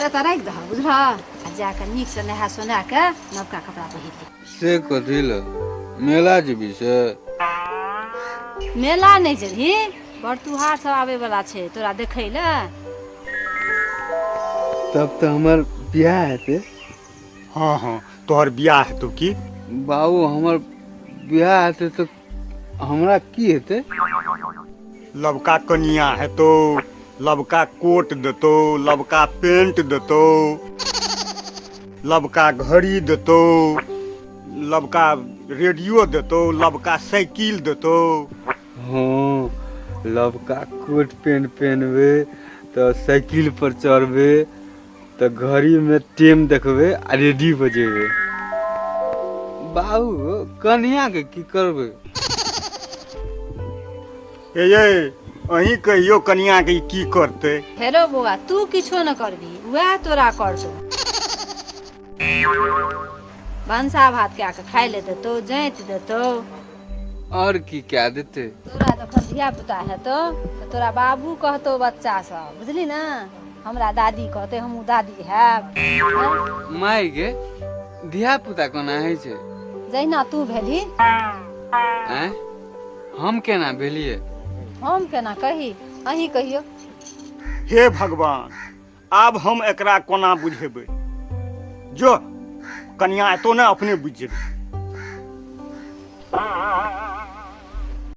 त राखि दह बुझल आ जाके नीक से नहा सोना के नवका कपड़ा पहिर ले। से कथी ल मेला जेबी से? मेला नहीं जेबही, बरतुहार सब आवे वाला छे तोरा देखै ले। तब तो हमार ब्याह हेते। हाँ हाँ तोहर बियाह हेतौ की? बाबू हमर ब्याह हेते तो हमरा की हेते? लबका कनिया हेतौ, लबका कोट देतौ, लबका पेंट देतौ, लबका घड़ी देतौ, लबका रेडियो देतौ, लबका साइकिल देतौ। हाँ लबका कोट पेंट पहनबे तो साइकिल पर चढ़बे तो घड़ी में टाइम देखबे आ रेडियो बजेबे। बाबू कन्या के की करबे? ये अहीं कहियो कनिया के की करते? हेरो बौआ तू किछो न करबी, वह तोरा करतौ। भंसा भात क्या के खाए ले देतौ, जैत देतौ। और की क्या देते? तोरा जखन धिया पुता हेतौ तो तोरा बाबू कहतौ बच्चा सब, बुझली ना? हमरा दादी कहते हमहू दादी हैब। माय गे धिया पुता कोना है छै? जहिना तू भेली। हैं? हम केना भेलिए? हम केना कही, अहीं कहियो। हे भगवान, आब हम एकरा कोना बुझेबै? जो कनिया एतौ ने अपने बुझ जेबै।